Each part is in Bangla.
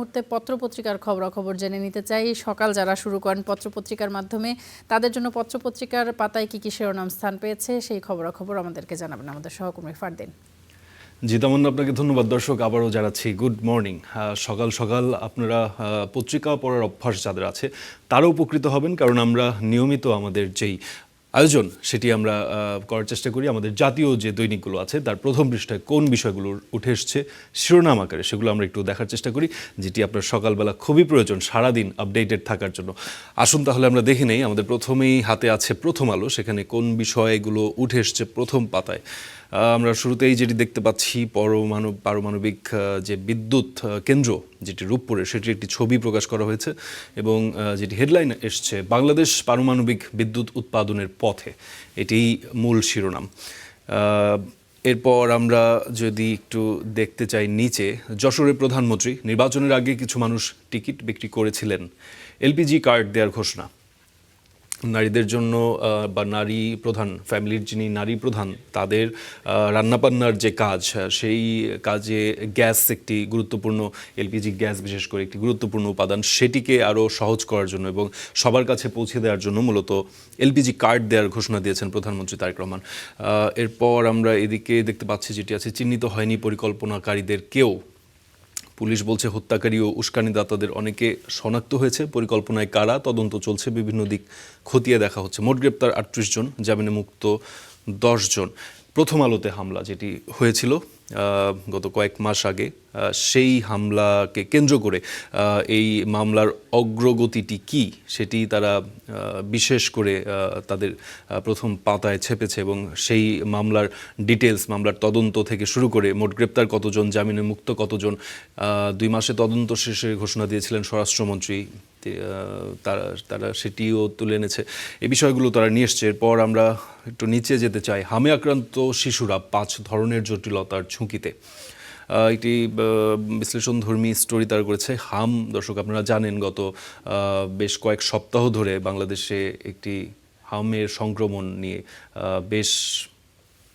মুহূর্তে পত্রপত্রিকার খবরাখবর জেনে নিতে চাই। সকাল যারা শুরু করেন পত্রপত্রিকার মাধ্যমে, তাদের জন্য পত্রপত্রিকার পাতায় কি কি শিরোনাম স্থান পেয়েছে সেই খবরাখবর আমাদেরকে জানাবেন আমাদের সহকর্মী ফারদিন। জি তামান্না, আপনাকে ধন্যবাদ। দর্শক, আবারও জানাচ্ছি গুড মর্নিং। সকাল সকাল আপনারা পত্রিকা পড়ার অভ্যাস যাদের আছে তারাও উপকৃত হবেন, কারণ আমরা নিয়মিত আমাদের যেই আয়োজন সেটি আমরা করার চেষ্টা করি। আমাদের জাতীয় যে দৈনিকগুলো আছে তার প্রথম পৃষ্ঠায় কোন বিষয়গুলো উঠে এসছে শিরোনাম আকারে, সেগুলো আমরা একটু দেখার চেষ্টা করি, যেটি আপনার সকালবেলা খুবই প্রয়োজন সারাদিন আপডেটেড থাকার জন্য। আসুন তাহলে আমরা দেখে নেই। আমাদের প্রথমেই হাতে আছে প্রথম আলো, সেখানে কোন বিষয়গুলো উঠে এসছে প্রথম পাতায়। আমরা শুরুতেই যেটি দেখতে পাচ্ছি, পারমাণবিক যে বিদ্যুৎ কেন্দ্র যেটি রূপপুরে, সেটির একটি ছবি প্রকাশ করা হয়েছে এবং যেটি হেডলাইন এসছে, বাংলাদেশ পারমাণবিক বিদ্যুৎ উৎপাদনের পথে, এটিই মূল শিরোনাম। এরপর আমরা যদি একটু দেখতে চাই নিচে, যশোরের প্রধানমন্ত্রী, নির্বাচনের আগে কিছু মানুষ টিকিট বিক্রি করেছিলেন, এলপিজি কার্ড দেওয়ার ঘোষণা। নারীদের জন্য বা নারী প্রধান ফ্যামিলির যিনি নারী প্রধান তাদের রান্নাবান্নার যে কাজ, সেই কাজে গ্যাস একটি গুরুত্বপূর্ণ, এলপিজি গ্যাস বিশেষ করে একটি গুরুত্বপূর্ণ উপাদান, সেটিকে আরও সহজ করার জন্য এবং সবার কাছে পৌঁছে দেওয়ার জন্য মূলত এলপিজি কার্ড দেওয়ার ঘোষণা দিয়েছেন প্রধানমন্ত্রী তারেক রহমান। এরপর আমরা এদিকে দেখতে পাচ্ছি যেটি আছে, চিহ্নিত হয়নি পরিকল্পনাকারীদের কেউ। পুলিশ বলছে হত্যাকারী ও উস্কানিদাতাদের অনেকে শনাক্ত হয়েছে, পরিকল্পনায় কারা, তদন্ত চলছে, বিভিন্ন দিক খতিয়ে দেখা হচ্ছে। মোট গ্রেপ্তার 38 জন, জামিনে মুক্ত 10 জন। প্রথম আলোতে হামলা যেটি হয়েছিল গত কয়েক মাস আগে, সেই হামলাকে কেন্দ্র করে এই মামলার অগ্রগতিটি কি সেটি তারা বিশেষ করে তাদের প্রথম পাতায় ছেপেছে এবং সেই মামলার ডিটেলস, মামলার তদন্ত থেকে শুরু করে মোট গ্রেপ্তার কতজন, জামিনে মুক্ত কতজন, 2 মাসে তদন্ত শেষে ঘোষণা দিয়েছিলেন স্বরাষ্ট্রমন্ত্রী, তারা সেটিও তুলে এনেছে। এই বিষয়গুলো তারা নিয়ে এসছে। এরপর আমরা একটু নিচে যেতে চাই, হামে আক্রান্ত শিশুরা 5 ধরনের জটিলতার ঝুঁকিতে। একটি বিশ্লেষণধর্মী স্টোরি তারা করেছে। হাম, দর্শক আপনারা জানেন, গত বেশ কয়েক সপ্তাহ ধরে বাংলাদেশে একটি হামের সংক্রমণ নিয়ে বেশ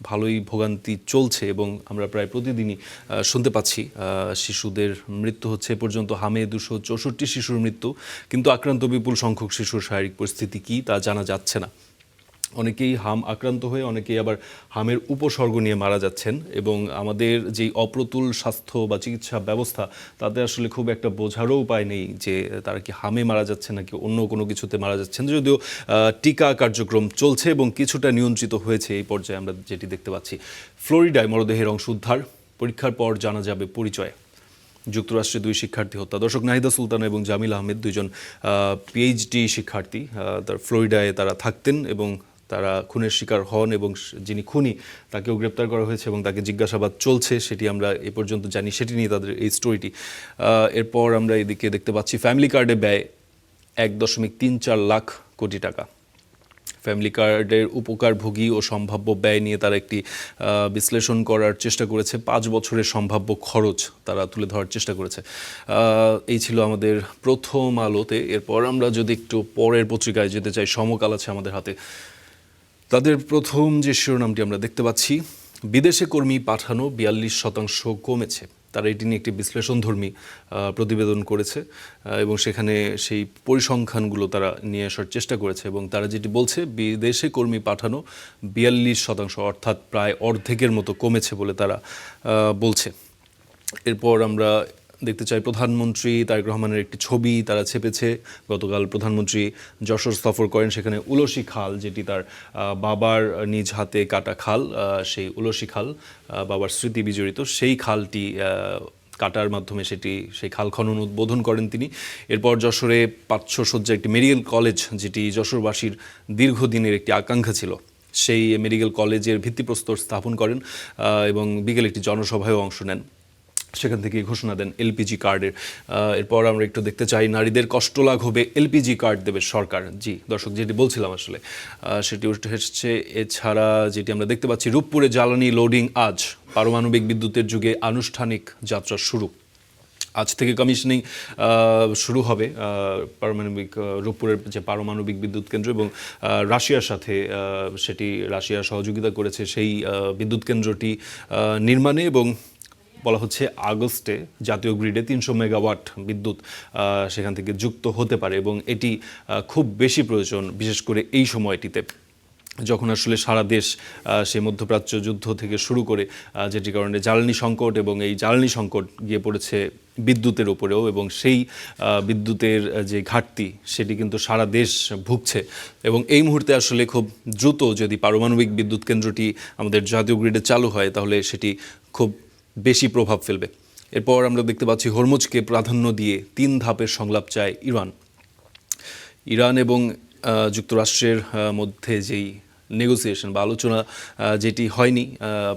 ভালোই ভোগান্তি চলছে এবং আমরা প্রায় প্রতিদিনই শুনতে পাচ্ছি শিশুদের মৃত্যু হচ্ছে। এ পর্যন্ত হামে 264 শিশুর মৃত্যু, কিন্তু আক্রান্ত বিপুল সংখ্যক শিশুর শারীরিক পরিস্থিতি কী তা জানা যাচ্ছে না। অনেকেই হাম আক্রান্ত হয়ে অনেকেই আবার হামের উপসর্গ নিয়ে মারা যাচ্ছেন এবং আমাদের যেই অপ্রতুল স্বাস্থ্য বা চিকিৎসা ব্যবস্থা, তাতে আসলে খুব একটা বোঝারও উপায় নেই যে তারা কি হামে মারা যাচ্ছে নাকি অন্য কোনো কিছুতে মারা যাচ্ছেন। যদিও টিকা কার্যক্রম চলছে এবং কিছুটা নিয়ন্ত্রিত হয়েছে এই পর্যায়ে আমরা যেটি দেখতে পাচ্ছি। ফ্লোরিডায় মরদেহের অংশ উদ্ধার, পরীক্ষার পর জানা যাবে পরিচয়। যুক্তরাষ্ট্রে 2 শিক্ষার্থী হত্যা। দর্শক, নাহিদা সুলতানা এবং জামিল আহমেদ, 2 জন পিএইচডি শিক্ষার্থী, তার ফ্লোরিডায় তারা থাকতেন এবং তারা খুনের শিকার হন এবং যিনি খুনি তাকেও গ্রেপ্তার করা হয়েছে এবং তাকে জিজ্ঞাসাবাদ চলছে, সেটি আমরা এ পর্যন্ত জানি। সেটি নিয়ে তাদের এই স্টোরিটি। এরপর আমরা এদিকে দেখতে পাচ্ছি, ফ্যামিলি কার্ডে ব্যয় 1.34 লাখ কোটি টাকা। ফ্যামিলি কার্ডের উপকারভোগী ও সম্ভাব্য ব্যয় নিয়ে তারা একটি বিশ্লেষণ করার চেষ্টা করেছে। 5 বছরের সম্ভাব্য খরচ তারা তুলে ধরার চেষ্টা করেছে। এই ছিল আমাদের প্রথম আলোতে। এরপর আমরা যদি একটু পরের পত্রিকায় যেতে চাই, সমকাল আছে আমাদের হাতে। তাদের প্রথম যে শিরোনামটি আমরা দেখতে পাচ্ছি, বিদেশে কর্মী পাঠানো 42% কমেছে। তারা এটি নিয়ে একটি বিশ্লেষণধর্মী প্রতিবেদন করেছে এবং সেখানে সেই পরিসংখ্যানগুলো তারা নিয়ে আসার চেষ্টা করেছে এবং তারা যেটি বলছে, বিদেশে কর্মী পাঠানো 42%, অর্থাৎ প্রায় অর্ধেকের মতো কমেছে বলে তারা বলছে। এরপর আমরা দেখতে চাই, প্রধানমন্ত্রী তারেক রহমানের একটি ছবি তারা ছেপেছে। গতকাল প্রধানমন্ত্রী যশোর সফর করেন, সেখানে উলসি খাল, যেটি তার বাবার নিজ হাতে কাটা খাল, সেই উলসি খাল বাবার স্মৃতি বিজড়িত, সেই খালটি কাটার মাধ্যমে সেই খাল খনন উদ্বোধন করেন তিনি। এরপর যশোরে 500 শয্যা একটি মেডিকেল কলেজ, যেটি যশোরবাসীর দীর্ঘদিনের একটি আকাঙ্ক্ষা ছিল, সেই মেডিকেল কলেজের ভিত্তিপ্রস্তর স্থাপন করেন এবং বিকেলে একটি জনসভায়ও অংশ নেন। সেখান থেকে ঘোষণা দেন এলপিজি কার্ডের। এরপর আমরা একটু দেখতে চাই, নারীদের কষ্ট লাঘবে এলপিজি কার্ড দেবে সরকার। জি দর্শক, যেটি বলছিলাম আসলে সেটি উঠে এসেছে। এছাড়া যেটি আমরা দেখতে পাচ্ছি, রূপপুরে জ্বালানি লোডিং আজ, পারমাণবিক বিদ্যুতের যুগে আনুষ্ঠানিক যাত্রা শুরু। আজ থেকে কমিশনিং শুরু হবে পারমাণবিক রূপপুরের যে পারমাণবিক বিদ্যুৎ কেন্দ্র এবং রাশিয়ার সাথে সেটি রাশিয়া সহযোগিতা করেছে সেই বিদ্যুৎ কেন্দ্রটি নির্মাণে এবং বলা হচ্ছে আগস্টে জাতীয় গ্রিডে 300 মেগাওয়াট বিদ্যুৎ সেখান থেকে যুক্ত হতে পারে এবং এটি খুব বেশি প্রয়োজন, বিশেষ করে এই সময়টিতে যখন আসলে সারা দেশ সেই মধ্যপ্রাচ্য যুদ্ধ থেকে শুরু করে যেটি কারণে জ্বালানি সংকট, এবং এই জ্বালানি সংকট গিয়ে পড়েছে বিদ্যুতের উপরেও, এবং সেই বিদ্যুতের যে ঘাটতি সেটি কিন্তু সারা দেশ ভুগছে। এবং এই মুহূর্তে আসলে খুব দ্রুত যদি পারমাণবিক বিদ্যুৎ কেন্দ্রটি আমাদের জাতীয় গ্রিডে চালু হয় তাহলে সেটি খুব বেশি প্রভাব ফেলবে। এরপর আমরা দেখতে পাচ্ছি হরমুজকে প্রাধান্য দিয়ে 3 ধাপের সংলাপ চায় ইরান এবং যুক্তরাষ্ট্রের মধ্যে যেই নেগোসিয়েশন বা আলোচনা যেটি হয়নি,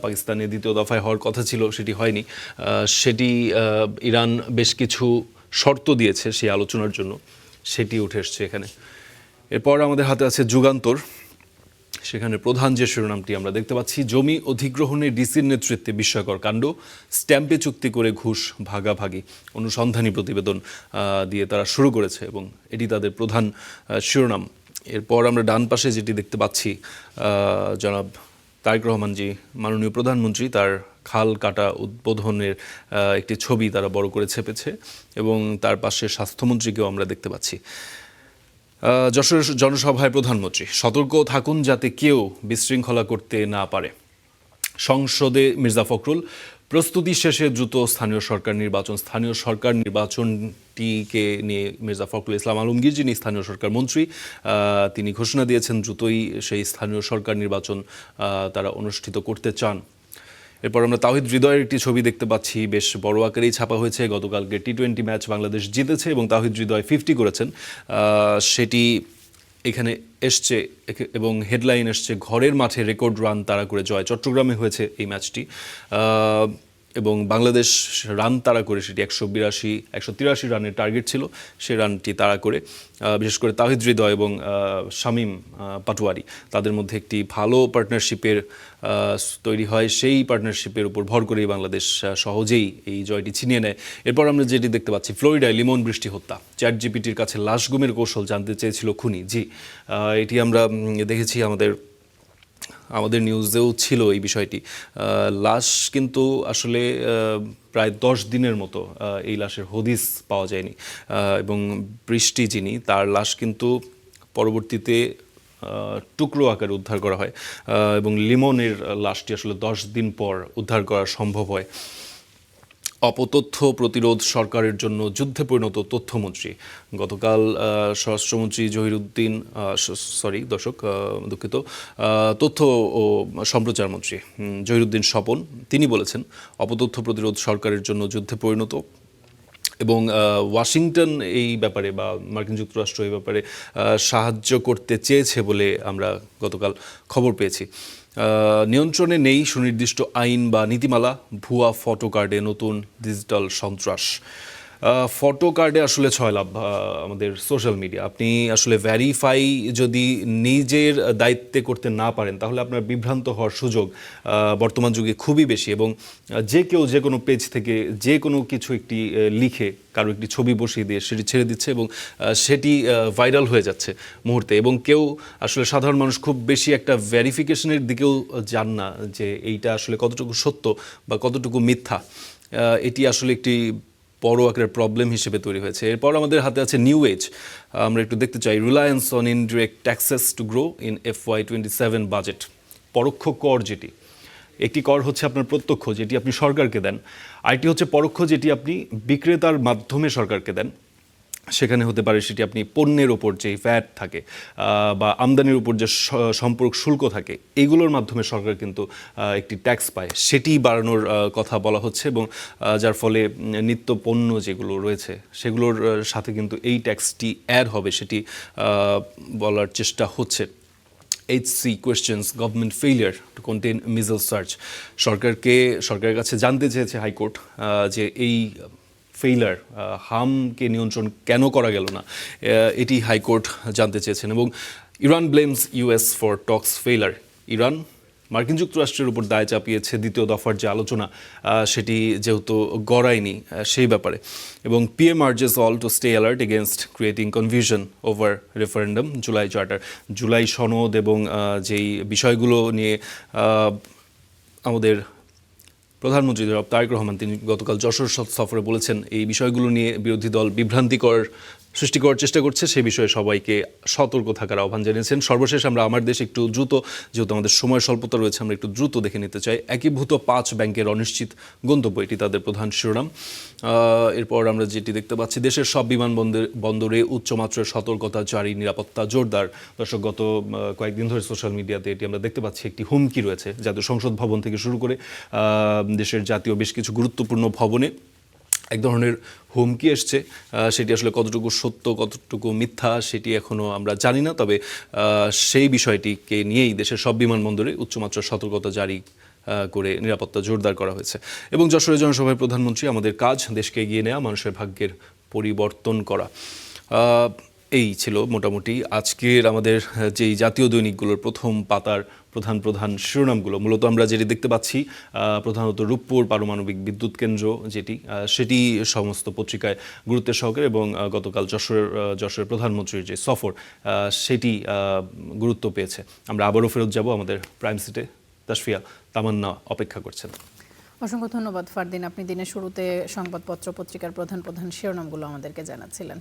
পাকিস্তানে দ্বিতীয় দফায় হওয়ার কথা ছিল সেটি হয়নি, সেটি ইরান বেশ কিছু শর্ত দিয়েছে সেই আলোচনার জন্য, সেটি উঠে এসছে এখানে। এরপর আমাদের হাতে আছে যুগান্তর, সেখানে প্রধান যে শিরোনামটি আমরা দেখতে পাচ্ছি, জমি অধিগ্রহণে ডিসির নেতৃত্বে বিস্ময়কর কাণ্ড, স্ট্যাম্পে চুক্তি করে ঘুষ ভাগাভাগি, অনুসন্ধানী প্রতিবেদন দিয়ে তারা শুরু করেছে এবং এটি তাদের প্রধান শিরোনাম। এরপর আমরা ডান পাশে যেটি দেখতে পাচ্ছি, জনাব তারেক রহমান জি মাননীয় প্রধানমন্ত্রী তার খাল কাটা উদ্বোধনের একটি ছবি তারা বড় করে ছেপেছে এবং তার পাশে স্বাস্থ্যমন্ত্রীকেও আমরা দেখতে পাচ্ছি। যশোর জনসভায় প্রধানমন্ত্রী, সতর্ক থাকুন যাতে কেউ বিশৃঙ্খলা করতে না পারে। সংসদে মির্জা ফখরুল, প্রস্তুতি শেষে দ্রুত স্থানীয় সরকার নির্বাচনটিকে নিয়ে মির্জা ফখরুল ইসলাম আলমগীর, যিনি স্থানীয় সরকার মন্ত্রী, তিনি ঘোষণা দিয়েছেন দ্রুতই সেই স্থানীয় সরকার নির্বাচন তারা অনুষ্ঠিত করতে চান। এরপর আমরা তাওহিদ হৃদয়ের একটি ছবি দেখতে পাচ্ছি, বেশ বড় আকারেই ছাপা হয়েছে। গতকালকে টি-20 ম্যাচ বাংলাদেশ জিতেছে এবং তাওহিদ হৃদয় 50 করেছেন, সেটি এখানে এসছে এবং হেডলাইন এসছে, ঘরের মাঠে রেকর্ড রান তাড়া করে জয়। চট্টগ্রামে হয়েছে এই ম্যাচটি এবং বাংলাদেশ রান তাড়া করে সেটি 183 রানের টার্গেট ছিল, সেই রানটি তাড়া করে বিশেষ করে তাওহিদ হৃদয় এবং শামীম পাটোয়ারি তাদের মধ্যে একটি ভালো পার্টনারশিপের তৈরি হয়। সেই পার্টনারশিপের উপর ভর করেই বাংলাদেশ সহজেই এই জয়টি ছিনিয়ে নেয়। এরপর আমরা যেটি দেখতে পাচ্ছি, ফ্লোরিডায় লিমন বৃষ্টি হত্যা, চ্যাটজিপিটির কাছে লাশ গুমের কৌশল জানতে চেয়েছিল খুনি। জি, এটি আমরা দেখেছি, আমাদের নিউজেও ছিল এই বিষয়টি। লাশ কিন্তু আসলে প্রায় 10 দিনের মতো এই লাশের হদিস পাওয়া যায়নি এবং বৃষ্টি যিনি, তার লাশ কিন্তু পরবর্তীতে টুকরো আকারে উদ্ধার করা হয় এবং লিমনের লাশটি আসলে 10 দিন পর উদ্ধার করা সম্ভব হয়। অপতথ্য প্রতিরোধ সরকারের জন্য যুদ্ধে পরিণত তথ্যমন্ত্রী। গতকাল স্বরাষ্ট্রমন্ত্রী তথ্য ও সম্প্রচার মন্ত্রী জহিরুদ্দিন স্বপন, তিনি বলেছেন অপতথ্য প্রতিরোধ সরকারের জন্য যুদ্ধে পরিণত এবং ওয়াশিংটন এই ব্যাপারে বা মার্কিন যুক্তরাষ্ট্র এই ব্যাপারে সাহায্য করতে চেয়েছে বলে আমরা গতকাল খবর পেয়েছি। নিয়ন্ত্রণে নেই সুনির্দিষ্ট আইন বা নীতিমালা, ভুয়া ফটো কার্ডে নতুন ডিজিটাল সন্ত্রাস। ফটো কার্ডে আসলে 6 লাভ আমাদের সোশ্যাল মিডিয়া। আপনি আসলে ভ্যারিফাই যদি নিজের দায়িত্বে করতে না পারেন তাহলে আপনার বিভ্রান্ত হওয়ার সুযোগ বর্তমান যুগে খুবই বেশি এবং যে কেউ যে কোনো পেজ থেকে যে কোনো কিছু একটি লিখে কারো একটি ছবি বসিয়ে দিয়ে সেটি ছেড়ে দিচ্ছে এবং সেটি ভাইরাল হয়ে যাচ্ছে মুহূর্তে এবং কেউ আসলে সাধারণ মানুষ খুব বেশি একটা ভেরিফিকেশনের দিকেও যান না যে এইটা আসলে কতটুকু সত্য বা কতটুকু মিথ্যা। এটি আসলে একটি বড় আকারের প্রবলেম হিসেবে তৈরি হয়েছে। এরপর আমাদের হাতে আছে নিউ এজ। আমরা একটু দেখতে চাই, Reliance on indirect taxes to grow in FY27 budget. পরোক্ষ কর যেটি, একটি কর হচ্ছে আপনার প্রত্যক্ষ যেটি আপনি সরকারকে দেন, আরেকটি হচ্ছে পরোক্ষ যেটি আপনি বিক্রেতার মাধ্যমে সরকারকে দেন। সেখানে হতে পারে সেটি আপনি পণ্যের ওপর যে ভ্যাট থাকে বা আমদানির উপর যে সম্পর্ক শুল্ক থাকে, এইগুলোর মাধ্যমে সরকার কিন্তু একটি ট্যাক্স পায়, সেটি বাড়ানোর কথা বলা হচ্ছে এবং যার ফলে নিত্য পণ্য যেগুলো রয়েছে সেগুলোর সাথে কিন্তু এই ট্যাক্সটি অ্যাড হবে, সেটি বলার চেষ্টা হচ্ছে। HC questions government failure to contain measles surge. সরকারের কাছে জানতে চেয়েছে হাইকোর্ট যে এই ফেইলার হামকে নিয়ন্ত্রণ কেন করা গেল না, এটি হাইকোর্ট জানতে চেয়েছেন। এবং Iran blames US for Tux failure. Iran মার্কিন যুক্তরাষ্ট্রের উপর দায় চাপিয়েছে দ্বিতীয় দফার যে আলোচনা সেটি যেহেতু গড়ায়নি সেই ব্যাপারে। এবং PM urges all to stay alert against creating confusion over referendum, July charter, July সনদ এবং যেই বিষয়গুলো নিয়ে আমাদের প্রধানমন্ত্রী জনাব তারেক রহমান তিনি গতকাল যশোর সফরে বলেছেন এই বিষয়গুলো নিয়ে বিরোধী দল বিভ্রান্তিকর সৃষ্টি করার চেষ্টা করছে সে বিষয়ে সবাইকে সতর্ক থাকার আহ্বান জানিয়েছেন। সর্বশেষ আমরা আমার দেশে একটু দ্রুত, যেহেতু আমাদের সময় স্বল্পতা রয়েছে, আমরা একটু দ্রুত দেখে নিতে চাই। একীভূত 5 ব্যাংকের অনিশ্চিত গন্তব্য, এটি তাদের প্রধান শিরোনাম। এরপর আমরা যেটি দেখতে পাচ্ছি, দেশের সব বন্দরে উচ্চমাত্রার সতর্কতা জারি, নিরাপত্তা জোরদার। দর্শক, গত কয়েকদিন ধরে সোশ্যাল মিডিয়াতে এটি আমরা দেখতে পাচ্ছি, একটি হুমকি রয়েছে জাতীয় সংসদ ভবন থেকে শুরু করে দেশের জাতীয় বেশ কিছু গুরুত্বপূর্ণ ভবনে এক ধরনের হুমকি এসছে। সেটি আসলে কতটুকু সত্য কতটুকু মিথ্যা সেটি এখনও আমরা জানি না, তবে সেই বিষয়টিকে নিয়েই দেশের সব বিমানবন্দরে উচ্চমাত্রার সতর্কতা জারি করে নিরাপত্তা জোরদার করা হয়েছে। এবং যশোরে জনসভায় প্রধানমন্ত্রী, আমাদের কাজ দেশকে এগিয়ে নেওয়া, মানুষের ভাগ্যের পরিবর্তন করা। এই ছিল মোটামুটি আজকের আমাদের যেই জাতীয় দৈনিকগুলোর প্রথম পাতার প্রধান শিরোনামগুলো। মূলত আমরা যেটি দেখতে পাচ্ছি, প্রধানত রূপপুর পারমাণবিক বিদ্যুৎ কেন্দ্র সেটি সমস্ত পত্রিকায় গুরুত্বের সহকারে, এবং গতকাল যশোরের প্রধানমন্ত্রীর যে সফর সেটি গুরুত্ব পেয়েছে। আমরা আবারও ফেরত যাব আমাদের প্রাইম সিটে। তাসফিয়া, তামান্না অপেক্ষা করছেন। অসংখ্য ধন্যবাদ ফারদিন, আপনি দিনের শুরুতে সংবাদপত্র পত্রিকার প্রধান শিরোনামগুলো আমাদেরকে জানাচ্ছিলেন।